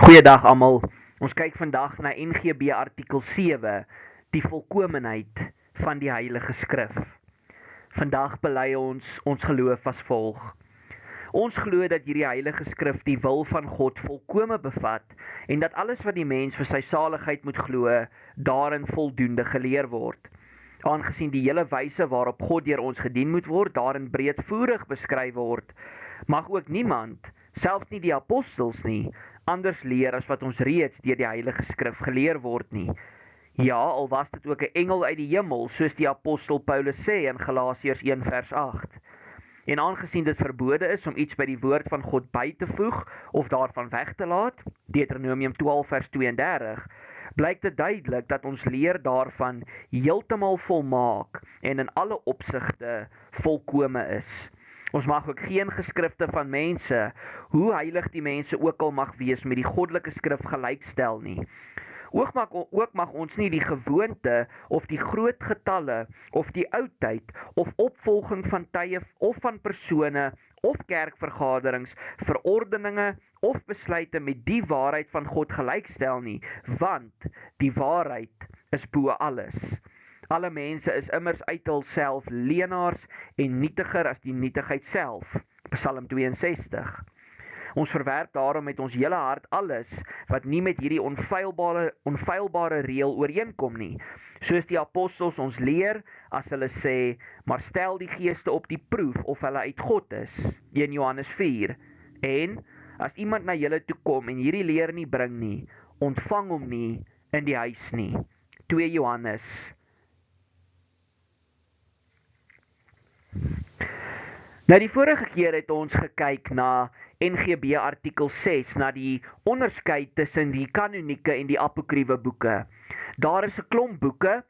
Goeiedag almal. Ons kyk vandag na NGB artikel 7, die volkomenheid van die Heilige Skrif. Vandag bely ons geloof as volg. Ons glo dat hierdie Heilige Skrif die wil van God volkome bevat en dat alles wat die mens vir sy saligheid moet glo, daarin voldoende geleer word. Aangesien die hele wyse waarop God deur ons gedien moet word, daarin breedvoerig beskryf word, mag ook niemand, selfs nie die apostels nie, anders leer as wat ons reeds deur die Heilige Skrif geleer word nie. Ja, al was dit ook 'n engel uit die hemel, soos die apostel Paulus sê in Galasiërs 1 vers 8. En aangesien dit verbode is om iets by die woord van God by te voeg of daarvan weg te laat, Deuteronomium 12 vers 32, blyk dit duidelik dat ons leer daarvan heeltemal volmaak en in alle opsigte volkome is. Ons mag ook geen geskrifte van mense, hoe heilig die mense ook al mag wees, met die goddelike skrif gelykstel nie. Ook mag ons nie die gewoonte of die groot getalle of die oudheid of opvolging van tye of van persone of kerkvergaderings, verordeninge of besluite met die waarheid van God gelykstel nie, want die waarheid is bo alles. Alle mense is immers uit hulself leenaars en nietiger as die nietigheid self. Psalm 62. Ons verwerp daarom met ons hele hart alles wat nie met hierdie onfeilbare reël ooreenkom nie. Soos die apostels ons leer as hulle sê, maar stel die geeste op die proef of hulle uit God is. 1 Johannes 4. En as iemand na julle toe kom en hierdie leer nie bring nie, ontvang hom nie in die huis nie. 2 Johannes. Nou die vorige keer het ons gekyk na NGB artikel 6, na die onderskeid tussen die kanonieke en die apokriewe boeke. Daar is 'n klomp boeke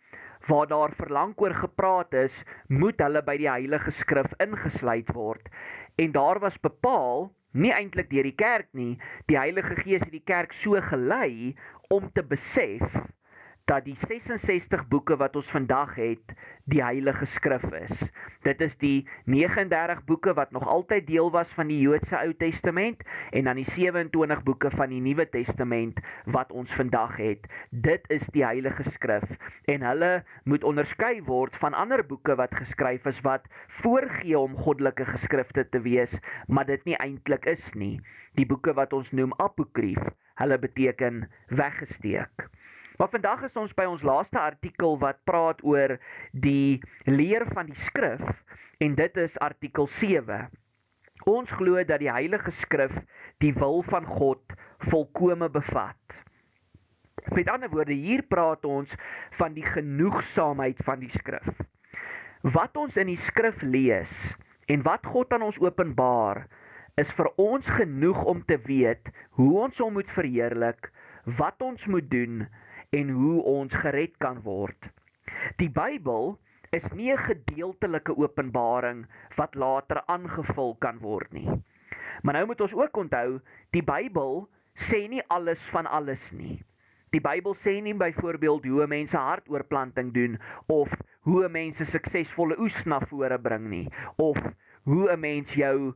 waar daar verlang oor gepraat is, moet hulle by die Heilige Skrif ingesluit word. En daar was bepaal, nie eintlik deur die kerk nie, die Heilige Gees het die kerk so gelei om te besef dat die 66 boeke wat ons vandag het, die Heilige Skrif is. Dit is die 39 boeke wat nog altyd deel was van die Joodse Ou Testament en dan die 27 boeke van die Nuwe Testament wat ons vandag het. Dit is die Heilige Skrif en hulle moet onderskei word van ander boeke wat geskryf is wat voorgee om goddelike geskrifte te wees, maar dit nie eintlik is nie. Die boeke wat ons noem apokrief, hulle beteken weggesteek. Maar vandag is ons by ons laaste artikel wat praat oor die leer van die skrif en dit is artikel 7. Ons glo dat die Heilige Skrif die wil van God volkome bevat. Met ander woorde, hier praat ons van die genoegsaamheid van die skrif. Wat ons in die skrif lees en wat God aan ons openbaar, is vir ons genoeg om te weet hoe ons hom moet verheerlik, wat ons moet doen en hoe ons gered kan word. Die Bybel is nie 'n gedeeltelike openbaring wat later aangevul kan word nie. Maar nou moet ons ook onthou, die Bybel sê nie alles van alles nie. Die Bybel sê nie byvoorbeeld hoe mense hartoortplanting doen of hoe mense suksesvolle oes na vore bring nie of hoe 'n mens jou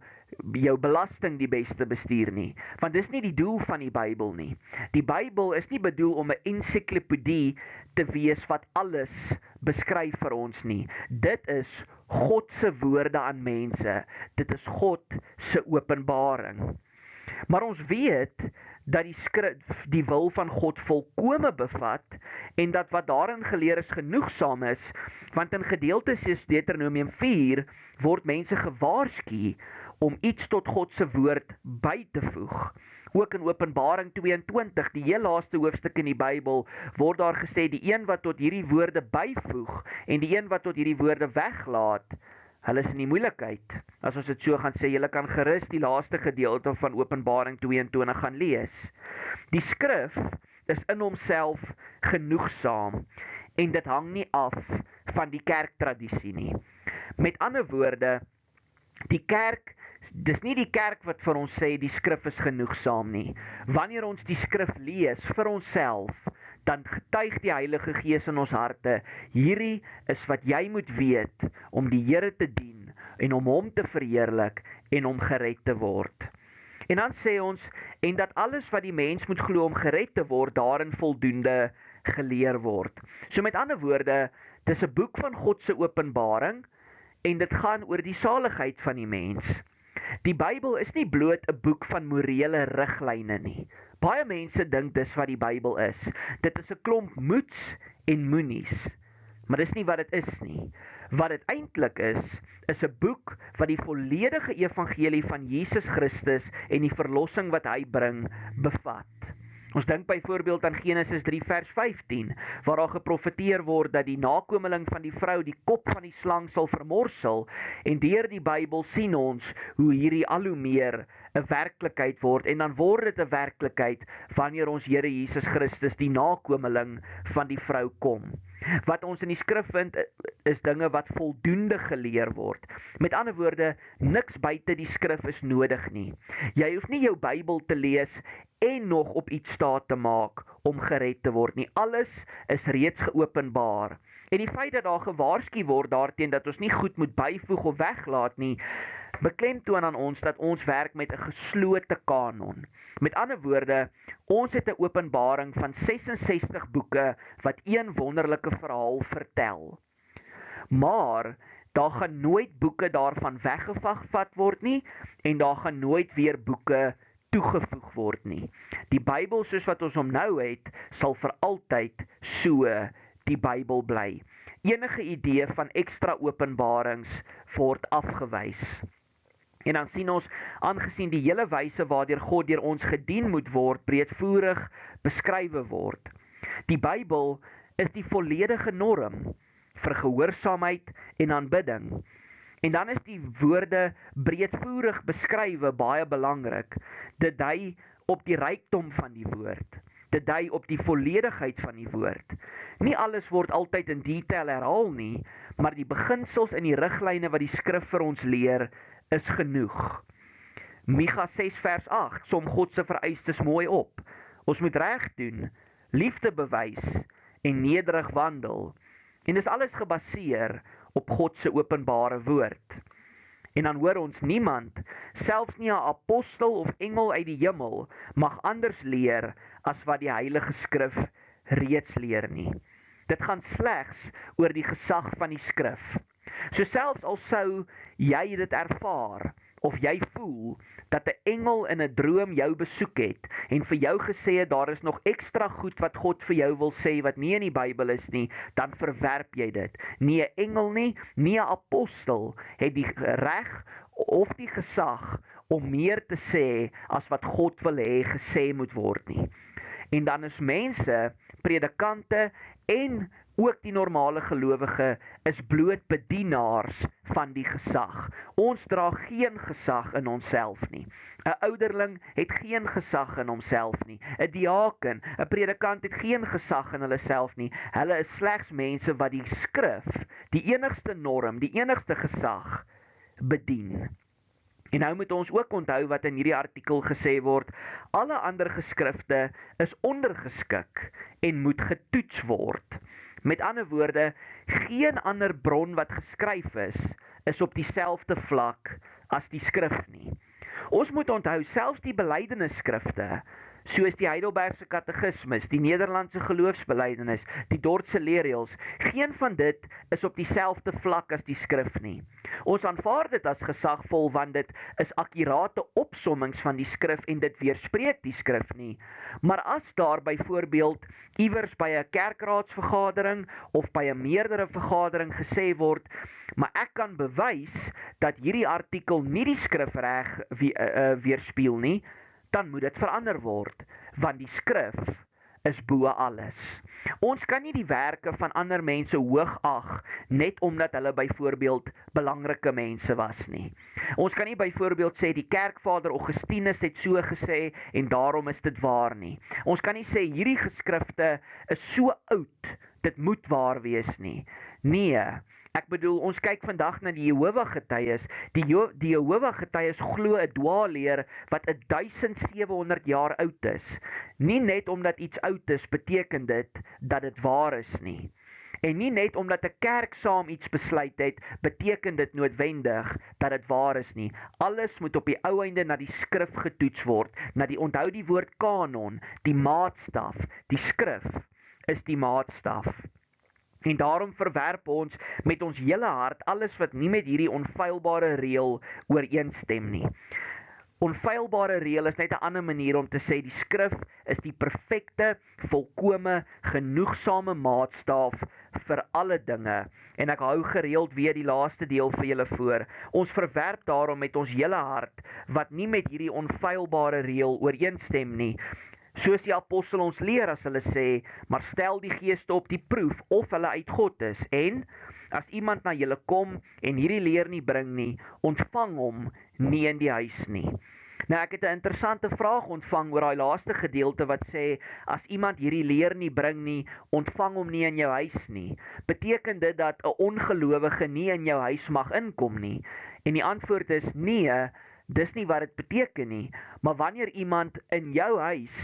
belasting die beste bestuur nie, want dis nie die doel van die Bybel nie. Die Bybel is nie bedoel om 'n ensiklopedie te wees wat alles beskryf vir ons nie. Dit is God se woorde aan mense. Dit is God se openbaring. Maar ons weet dat die skrif die wil van God volkome bevat en dat wat daarin geleer is genoegsaam is, want in gedeeltes soos Deuteronomium 4 word mense gewaarsku om iets tot God se woord by te voeg. Ook in Openbaring 22, die heel laaste hoofstuk in die Bybel, word daar gesê die een wat tot hierdie woorde byvoeg en die een wat tot hierdie woorde weglaat, hulle is in die moeilikheid. As ons dit so gaan sê, julle kan gerus die laaste gedeelte van Openbaring 22 gaan lees. Die skrif is in homself genoegsaam en dit hang nie af van die kerktradisie nie. Met ander woorde, die kerk, dis nie die kerk wat vir ons sê die skrif is genoegsaam nie. Wanneer ons die skrif lees vir onsself, dan getuig die Heilige Gees in ons harte, hierdie is wat jy moet weet om die Here te dien en om hom te verheerlik en om gered te word. En dan sê ons, en dat alles wat die mens moet glo om gered te word, daarin voldoende geleer word. So met ander woorde, dis 'n boek van God se openbaring, en dit gaan oor die saligheid van die mens. Die Bybel is nie bloot 'n boek van morele riglyne nie. Baie mense dink dis wat die Bybel is. Dit is 'n klomp moets en moenies. Maar dis nie wat dit is nie. Wat dit eintlik is 'n boek wat die volledige evangelie van Jesus Christus en die verlossing wat hy bring, bevat. Ons dink byvoorbeeld aan Genesis 3 vers 15, waar daar geprofeteer word dat die nakomeling van die vrou die kop van die slang sal vermorsel, en deur die Bybel sien ons hoe hierdie al hoe meer 'n werklikheid word, en dan word dit 'n werklikheid wanneer ons Here Jesus Christus, die nakomeling van die vrou, kom. Wat ons in die skrif vind, is dinge wat voldoende geleer word. Met ander woorde, niks buite die skrif is nodig nie. Jy hoef nie jou Bybel te lees en nog op iets staat te maak om gered te word nie. Alles is reeds geopenbaar. En die feit dat daar gewaarsku word daarteen dat ons nie goed moet byvoeg of weglaat nie, beklemtoon aan ons dat ons werk met 'n geslote kanon. Met ander woorde, ons het 'n openbaring van 66 boeke wat een wonderlike verhaal vertel. Maar daar gaan nooit boeke daarvan weggevat word nie, en daar gaan nooit weer boeke toegevoeg word nie. Die Bybel soos wat ons hom nou het, sal vir altyd so die Bybel bly. Enige idee van ekstra openbarings word afgewys. En dan sien ons, aangesien die hele wyse waardeur God deur ons gedien moet word, breedvoerig beskrywe word. Die Bybel is die volledige norm vir gehoorsaamheid en aanbidding. En dan is die woorde breedvoerig beskrywe baie belangrik. Dit dui op die rykdom van die woord. Dit dui op die volledigheid van die woord. Nie alles word altyd in detail herhaal nie, maar die beginsels en die riglyne wat die skrif vir ons leer, is genoeg. Micha 6 vers 8 som God se vereistes mooi op. Ons moet reg doen, liefde bewys en nederig wandel. En dis alles gebaseer op God se openbare woord. En dan hoor ons, niemand, selfs nie 'n apostel of engel uit die hemel, mag anders leer as wat die Heilige Skrif reeds leer nie. Dit gaan slegs oor die gesag van die skrif. So selfs al sou jy dit ervaar, of jy voel, dat 'n engel in 'n droom jou besoek het, en vir jou gesê het, daar is nog ekstra goed wat God vir jou wil sê, wat nie in die Bybel is nie, dan verwerp jy dit. Nie 'n engel nie, nie 'n apostel, het die reg of die gesag om meer te sê, as wat God wil hê gesê moet word nie. En dan is mense, predikante en ook die normale gelowige is bloot bedienaars van die gesag. Ons dra geen gesag in onsself nie. 'n Ouderling het geen gesag in homself nie. 'n Diaken, 'n predikant het geen gesag in hulle self nie. Hulle is slegs mense wat die skrif, die enigste norm, die enigste gesag, bedien. En nou moet ons ook onthou wat in hierdie artikel gesê word, alle ander geskrifte is ondergeskik en moet getoets word. Met ander woorde, geen ander bron wat geskryf is op dieselfde vlak as die skrif nie. Ons moet onthou, selfs die belydenisskrifte, soos die Heidelbergse Katekismus, die Nederlandse geloofsbelydenis, die Dordtse leerreëls, geen van dit is op dieselfde vlak as die skrif nie. Ons aanvaar dit as gesagvol, want dit is akkurate opsommings van die skrif en dit weerspreek die skrif nie. Maar as daar byvoorbeeld iewers by 'n kerkraadsvergadering of by 'n meerdere vergadering gesê word, maar ek kan bewys dat hierdie artikel nie die skrif reg weerspieël nie, dan moet dit verander word, want die skrif is bo alles. Ons kan nie die werke van ander mense hoog ag, net omdat hulle byvoorbeeld belangrike mense was nie. Ons kan nie byvoorbeeld sê, die kerkvader Augustinus het so gesê, en daarom is dit waar nie. Ons kan nie sê, hierdie geskrifte is so oud, dit moet waar wees nie. Nee, ek bedoel, ons kyk vandag na die Jehova-getuies. Die Jehova-getuies glo 'n dwaalleer wat 1700 jaar oud is. Nie net omdat iets oud is, beteken dit dat dit waar is nie. En nie net omdat 'n kerk saam iets besluit het, beteken dit noodwendig dat dit waar is nie. Alles moet op die ou einde na die skrif getoets word, onthou die woord kanon, die maatstaf, die skrif is die maatstaf. En daarom verwerp ons met ons hele hart alles wat nie met hierdie onfeilbare reël ooreenstem nie. Onfeilbare reël is net 'n ander manier om te sê die skrif is die perfekte, volkome, genoegsame maatstaaf vir alle dinge. En ek hou gereeld weer die laaste deel vir julle voor. Ons verwerp daarom met ons hele hart wat nie met hierdie onfeilbare reël ooreenstem nie. Soos die apostel ons leer as hulle sê, maar stel die geeste op die proef of hulle uit God is. En as iemand na julle kom en hierdie leer nie bring nie, ontvang hom nie in die huis nie. Nou ek het 'n interessante vraag ontvang oor daai laaste gedeelte wat sê as iemand hierdie leer nie bring nie, ontvang hom nie in jou huis nie. Beteken dit dat 'n ongelowige nie in jou huis mag inkom nie? En die antwoord is nee. Dis nie wat dit beteken nie, maar wanneer iemand in jou huis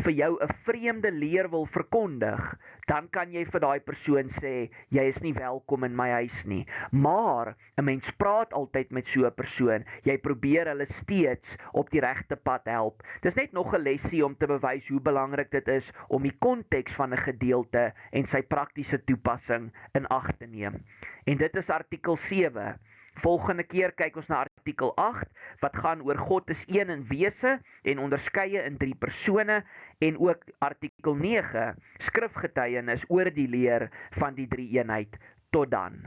vir jou 'n vreemde leer wil verkondig, dan kan jy vir daai persoon sê, jy is nie welkom in my huis nie. Maar 'n mens praat altyd met so 'n persoon. Jy probeer hulle steeds op die regte pad help. Dis net nog 'n lesie om te bewys hoe belangrik dit is om die konteks van 'n gedeelte en sy praktiese toepassing in ag te neem. En dit is artikel 7. Volgende keer kyk ons na artikel 8, wat gaan oor God is een in wese en onderskeie in 3 persone, en ook artikel 9, skrifgetuienis oor die leer van die drie eenheid. Tot dan.